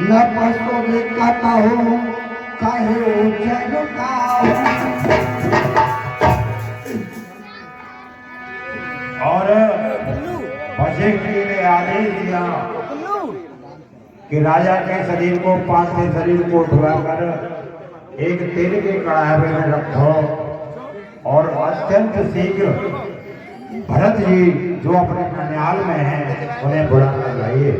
न परसों में कहता हूँ कहे जनता और बजट ने आदेश दिया कि राजा के शरीर को पार्थिव शरीर को उठवाकर एक तेल के कड़ाहे में रखो और अत्यंत शीघ्र भरत जी जो अपने ननिहाल में हैं उन्हें बुला कर लाइए।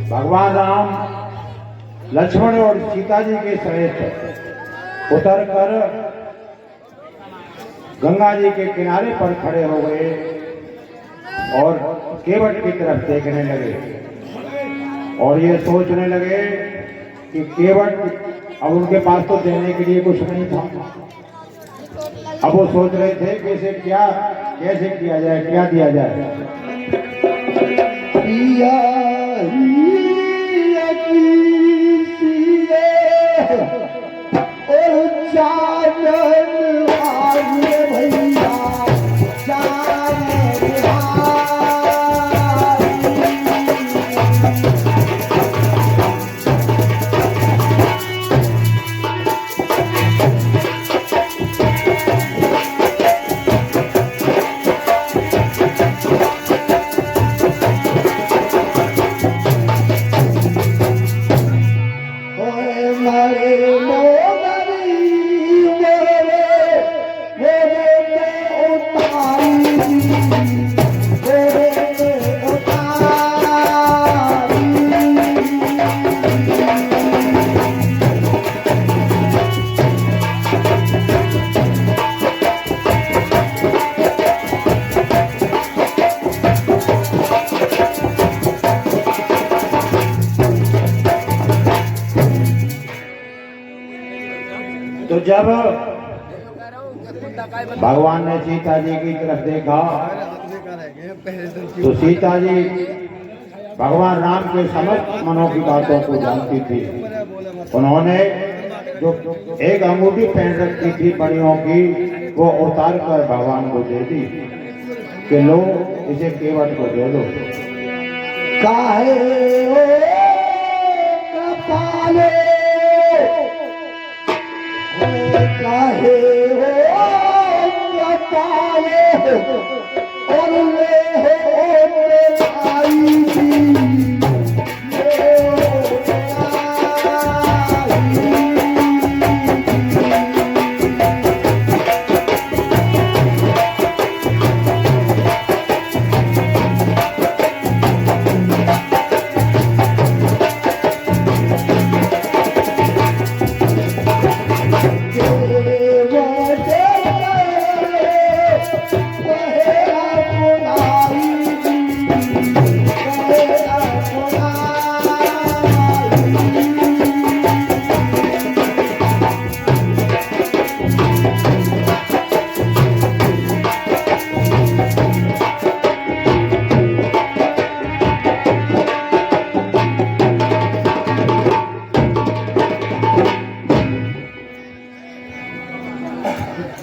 भगवान राम लक्ष्मण और सीता जी के सहित उतर कर गंगा जी के किनारे पर खड़े हो गए और केवट की तरफ देखने लगे और ये सोचने लगे कि केवट अब उनके पास तो देने के लिए कुछ नहीं था। अब वो सोच रहे थे कि इसे कैसे किया जाए, क्या दिया जाए। तो जब भगवान ने सीता जी की तरफ देखा तो सीता जी भगवान राम के समस्त मनों की बातों को जानती थी। उन्होंने जो एक अंगूठी पहन रखी थी बड़ियों की, वो उतार कर भगवान को दे दी कि लो इसे केवट को दे दो। काहे ओ कपाले, काहे ओ कपाले, और ले हो आई थी।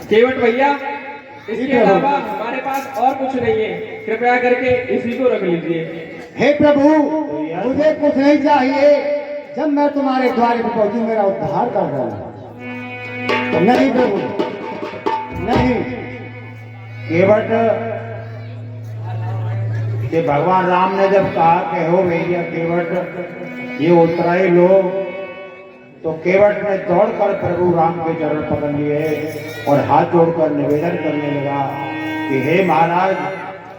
केवट भैया, इसके अलावा हमारे पास और कुछ नहीं है, कृपया करके इसी को रख लीजिए। हे प्रभु, मुझे कुछ नहीं चाहिए। जब मैं तुम्हारे द्वार पर पहुंचू मेरा उद्धार कर देना। नहीं प्रभु, नहीं। केवट कि भगवान राम ने जब कहा कि हो भैया केवट ये उतराई लो, तो केवट ने दौड़कर प्रभु राम के चरण पकड़ लिए और हाथ जोड़कर निवेदन करने लगा कि हे महाराज,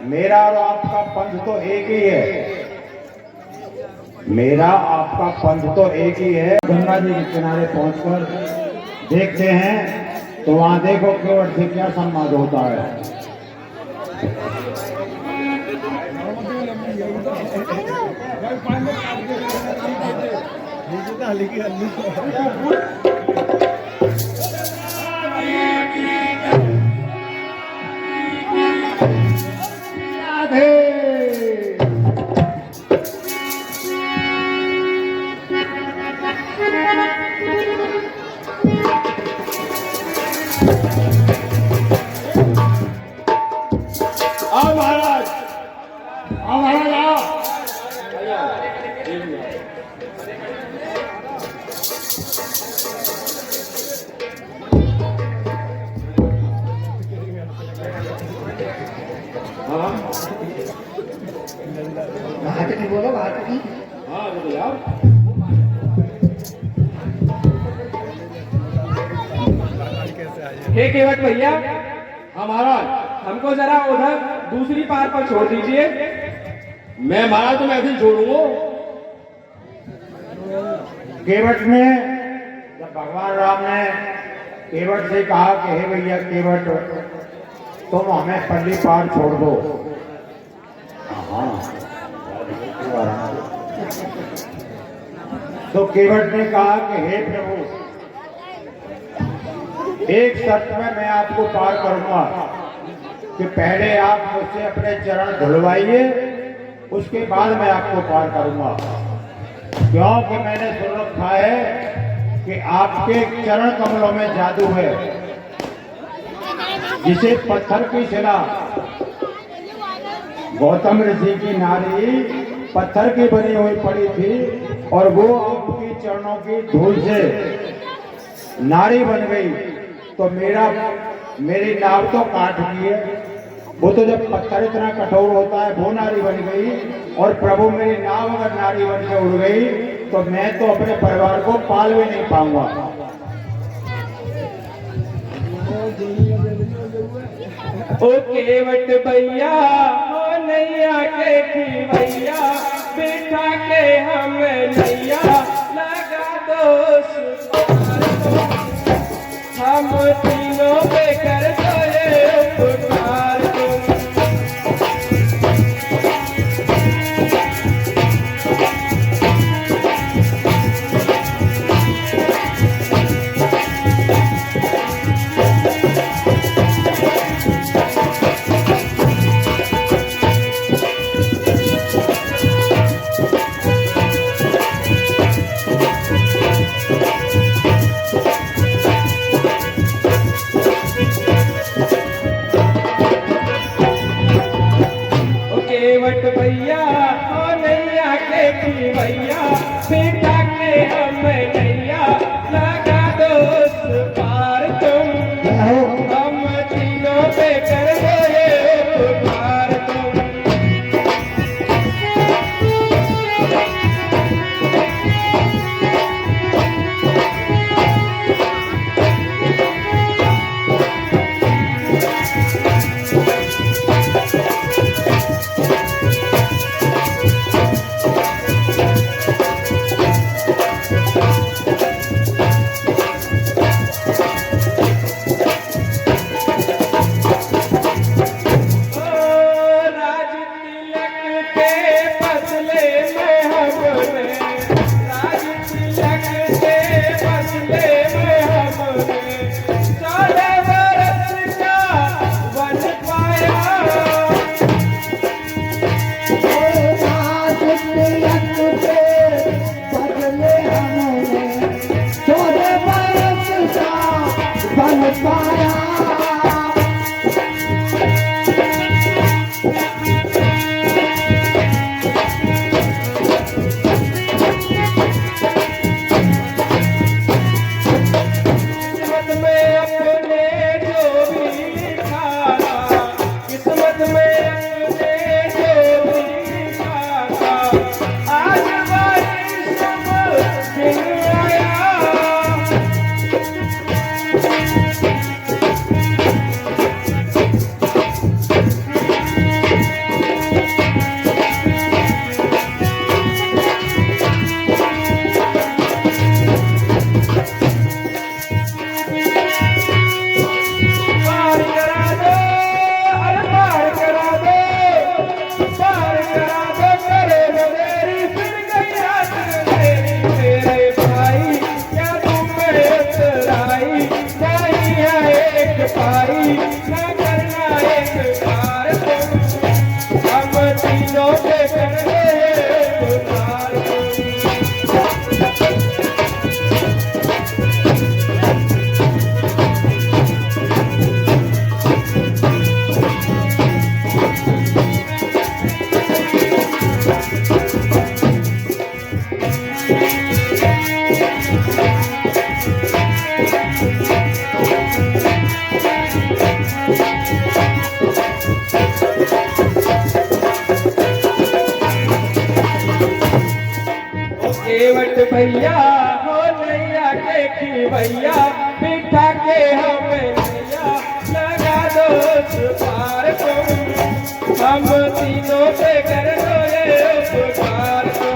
मेरा और आपका पंथ तो एक ही है, मेरा आपका पंथ तो एक ही है। गंगा जी के किनारे पहुंचकर देखते हैं तो वहां देखो केवट से क्या संवाद होता है। आओ महाराज, आओ महाराज, आओ। घाटकी बोलो, घाटकी। हाँ बोलो यार। हे केवट भैया, हाँ महाराज। हमको जरा उधर दूसरी पार पर छोड़ दीजिए। मैं महाराज तो मैं ऐसे छोड़ूंगा। केवट ने जब भगवान राम ने केवट से कहा कि हे भैया केवट, तुम हमें पल्ली पार छोड़ दो। हाँ, तो केवट ने कहा कि हे प्रभु, एक शर्त में मैं आपको पार करूंगा कि पहले आप मुझसे अपने चरण धुलवाइए, उसके बाद मैं आपको पार करूंगा। क्योंकि मैंने सुन रखा है कि आपके चरण कमलों में जादू है, जिसे पत्थर की शिला गौतम ऋषि की नारी पत्थर की बनी हुई पड़ी थी और वो आपकी चरणों की धूल से नारी बन गई। तो मेरी नाव तो काट दी है, वो तो जब पत्थर इतना कठोर होता है वो नारी बन गई, और प्रभु मेरी नाव अगर नारी बन के उड़ गई तो मैं तो अपने परिवार को पाल भी नहीं पाऊंगा। ओ केवट भैया, ओ नैया के खिवैया, बिठा के हम नैया लगा दो हम तीनों पे कर दो ये उपकार तुम। भैया हो नैया के की भैया बिठा के हमें नैया लगा दो उस पार को हम तीनों पे कर दो ये उपकार को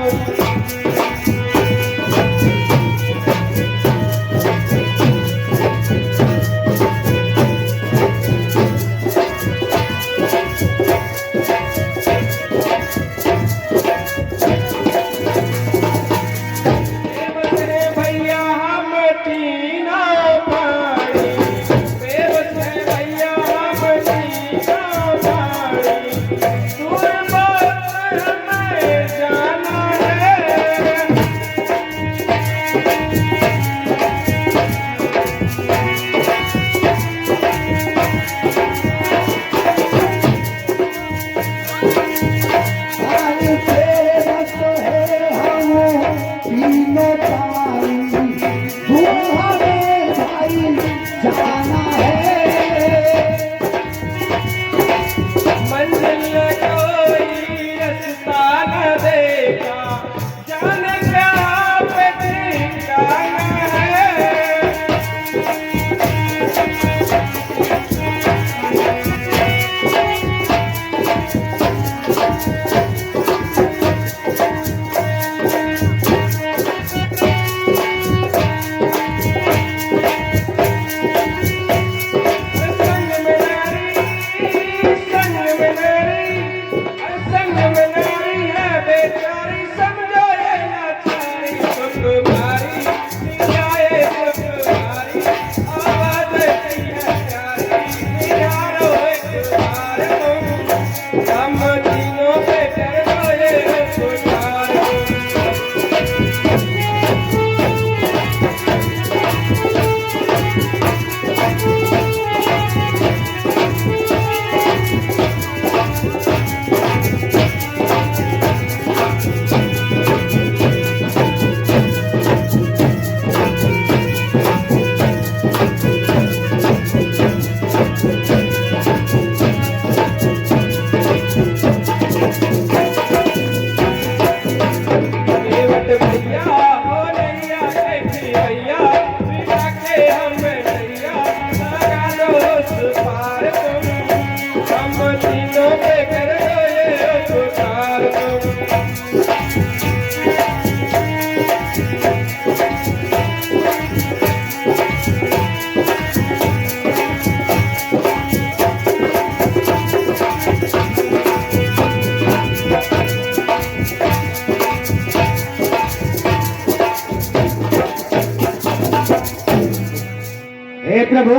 हे प्रभु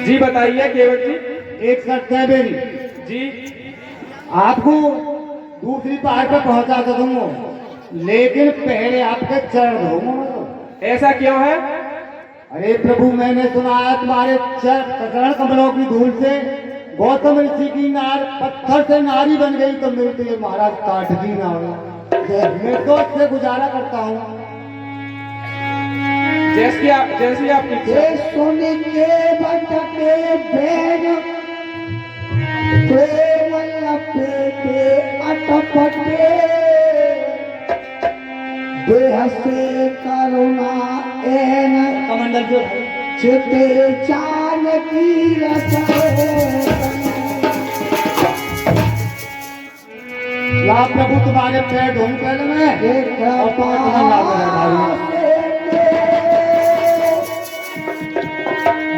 जी बताइए केवट जी। एक शर्त है मेरी, जी आपको दूसरी पहाड़ पर पहुंचा तो दूंगा, लेकिन पहले आपके चरण धोऊंगा। ऐसा क्यों है? अरे प्रभु, मैंने सुना है तुम्हारे चरण कमलों की धूल से गौतम ऋषि की नार पत्थर से नारी बन गई, तो मेरे तो ये महाराज काट दी ना हो। मैं तो उससे गुजारा करता हूँ। जैसी आपकी ये सुन के भटके बैन प्रेम लपेटे अटपटे देह से करुणा एन कमंडल जो चिते चान की ला प्रभु तुम्हारे पैर ढूंढ कर मैं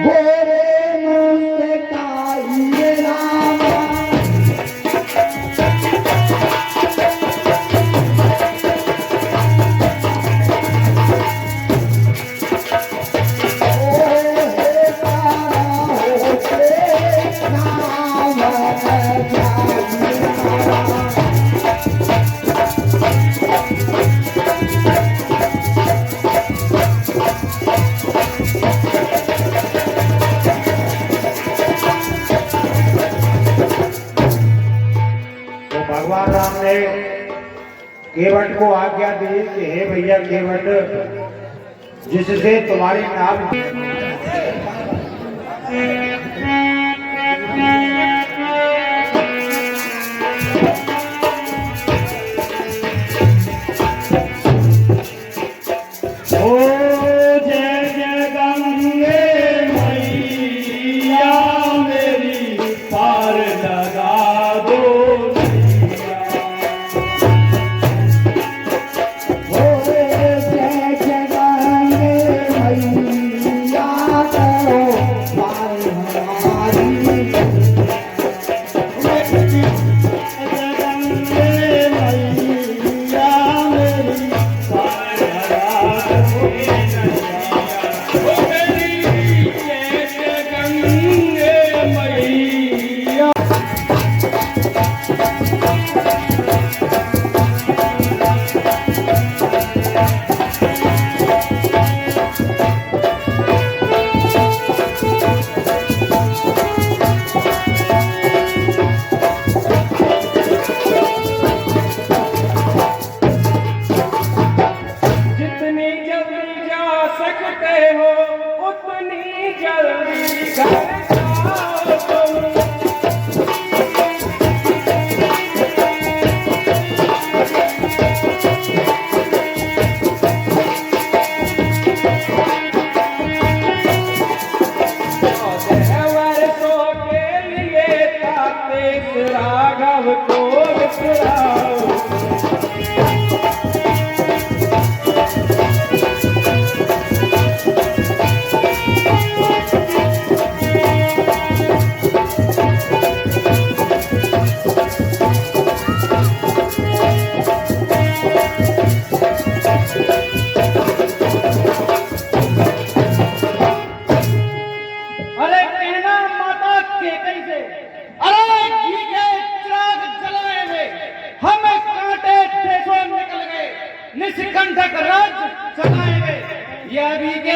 गोरे मुँह से काहिए रामा भगवान राम ने केवट को आज्ञा दी कि हे भैया केवट, जिससे तुम्हारी नाम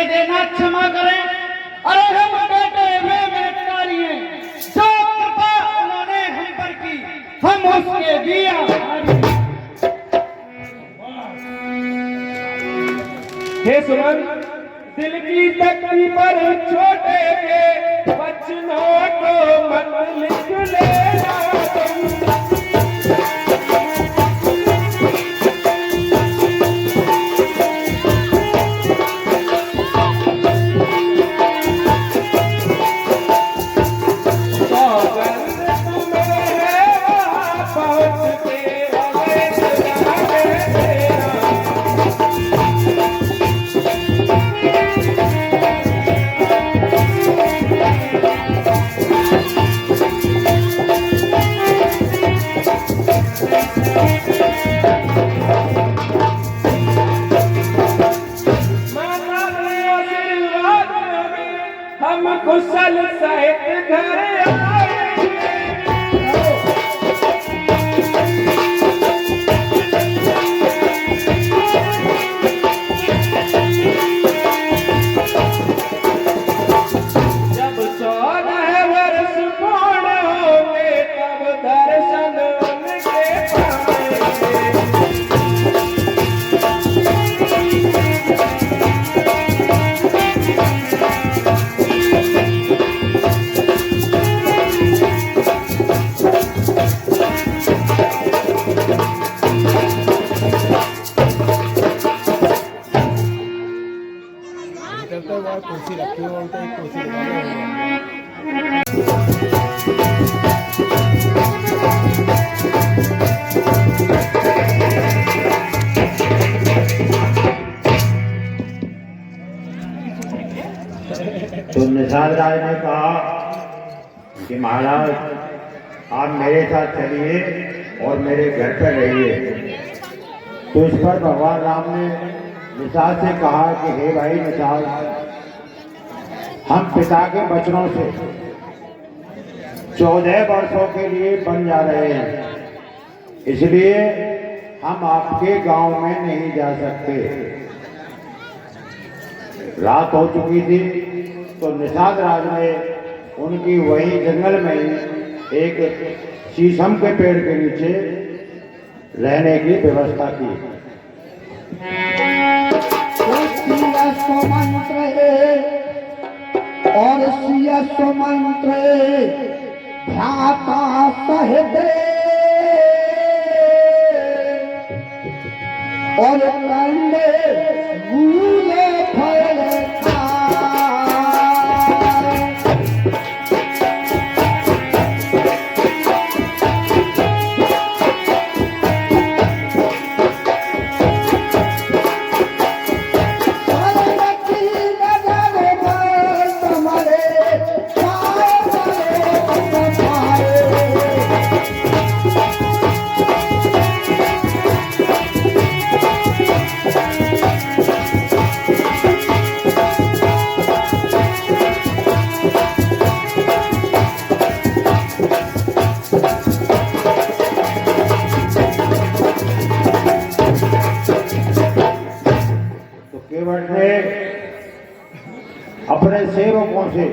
देना, क्षमा करें। अरे हम बेटे में बेटकारी हैं, जो कृपा उन्होंने हम पर की हम उसके भी आभारी हैं। हे सुमन, दिल की तख्ती पर छोटे के वचनों को मत लिख लेना तुम। हम कुशल सहित घर आएंगे। जब 14 वर्ष पूर्ण होंगे तब दर्शन उनके पाएंगे। तो निषाद राज ने कहा कि महाराज आप मेरे साथ चलिए और मेरे घर पर रहिए। तो इस पर भगवान राम ने निषाद से कहा कि हे भाई निषाद, हम पिता के वचनों से 14 वर्षों के लिए बन जा रहे हैं, इसलिए हम आपके गांव में नहीं जा सकते। रात हो चुकी थी तो निषाद राज ने उनकी वही जंगल में एक शीशम के पेड़ के नीचे रहने की व्यवस्था की। मंत्र और मंत्र भ्राता सहदे और कंडे गूले फल अपने सेवकों से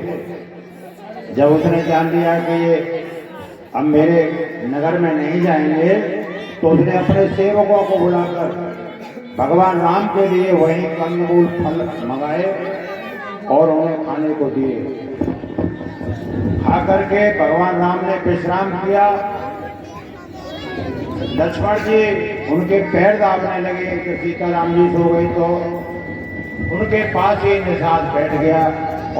जब उसने जान लिया कि ये अब मेरे नगर में नहीं जाएंगे, तो उसने अपने सेवकों को बुलाकर भगवान राम के लिए वही कंदमूल फल मंगाए और उन्हें खाने को दिए। खा करके भगवान राम ने विश्राम किया। लक्ष्मण जी उनके पैर दाबने लगे कि सीताराम जी सो गई, तो उनके पास ही निषाद बैठ गया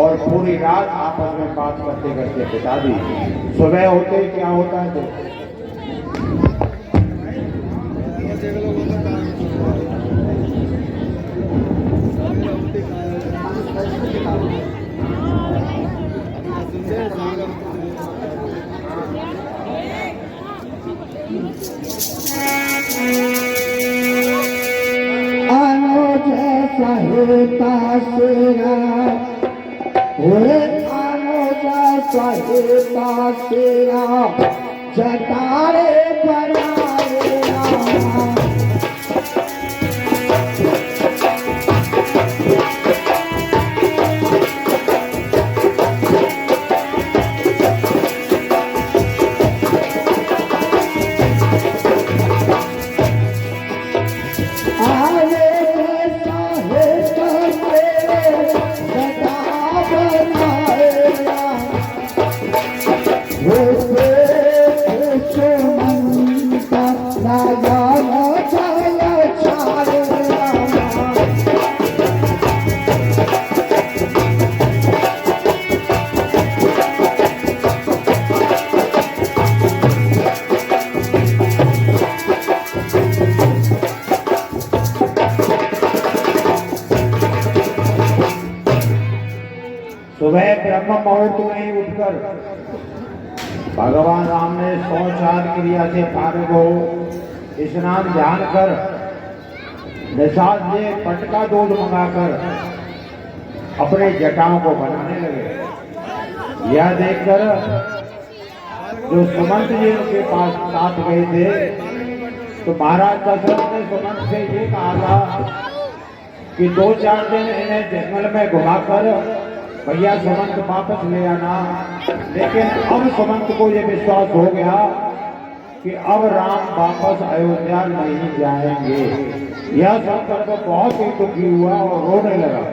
और पूरी रात आपस में बात करते करते बिता दी। सुबह होते ही क्या होता है तो सहेता सेरा ओरे आनो जा सहेता सेरा जटारे बनाए होते सुमंता राजा छाया छाया सुबह ब्रह्म मुहूर्त में ही उठकर भगवान राम ने 104 क्रिया से फारिग हो स्नान ध्यान कर निषाद से पटका दूध मंगाकर अपने जटाओं को बनाने लगे। यह देखकर जो सुमंत जी उनके पास साथ गए थे तो महाराज दशरथ ने सुमंत से ये कहा था कि 2-4 दिन इन्हें जंगल में घुमाकर भैया सुमंत वापस ले आना। लेकिन अब सुमंत को ये विश्वास हो गया कि अब राम वापस अयोध्या नहीं जाएंगे। यह सुनकर वो बहुत ही दुखी हुआ और रोने लगा।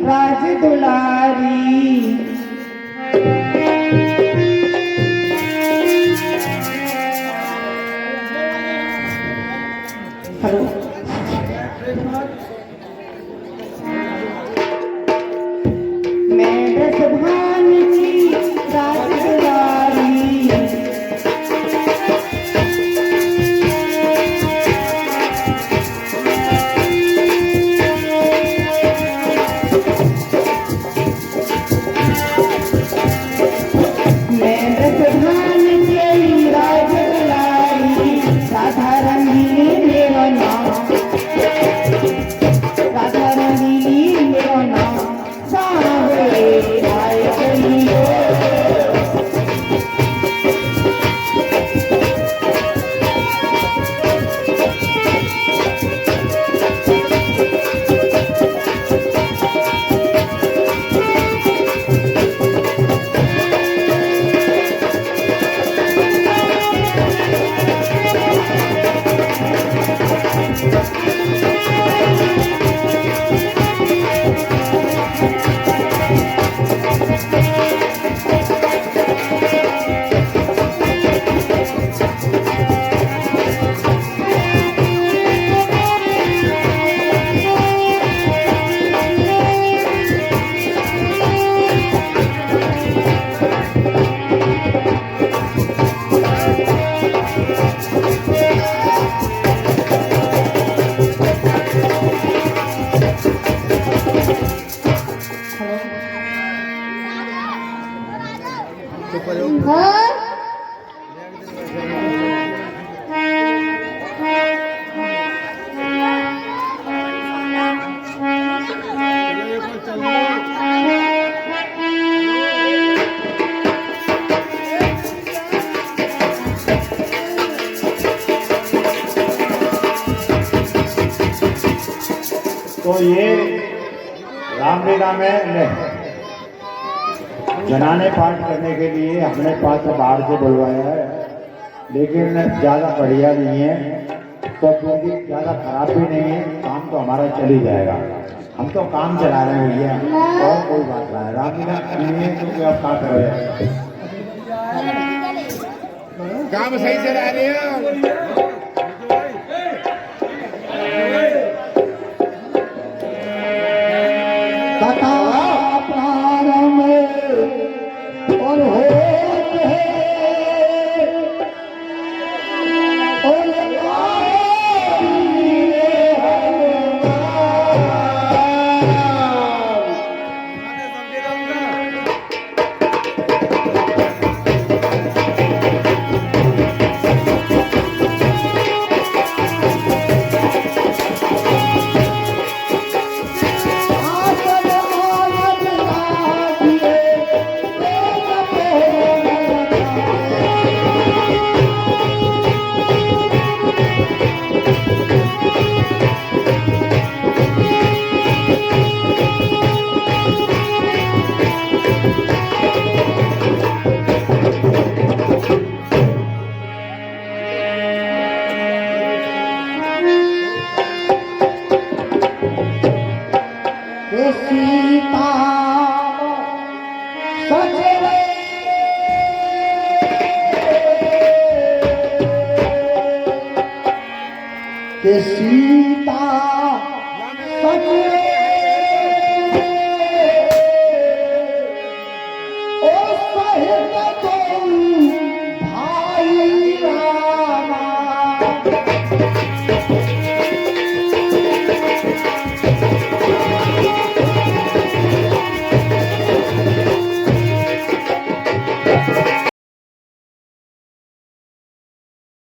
राज दुलारी हेलो मैं ब्रजभान की राज दुलारी राधा रंगी मेरा नाम तो ये रामलीला में जनाने पाठ करने के लिए हमने पास बाहर से बुलवाया है, लेकिन ज़्यादा बढ़िया नहीं है, तो क्योंकि ज़्यादा खराब भी नहीं है, काम तो हमारा चल ही जाएगा। हम तो काम चला रहे हैं भैया, और कोई बात नहीं है। रामलीला करनी है क्योंकि अब क्या करें, काम सही चला रहे हो। कथा प्रारंभ और होत है और सीता सजने के सी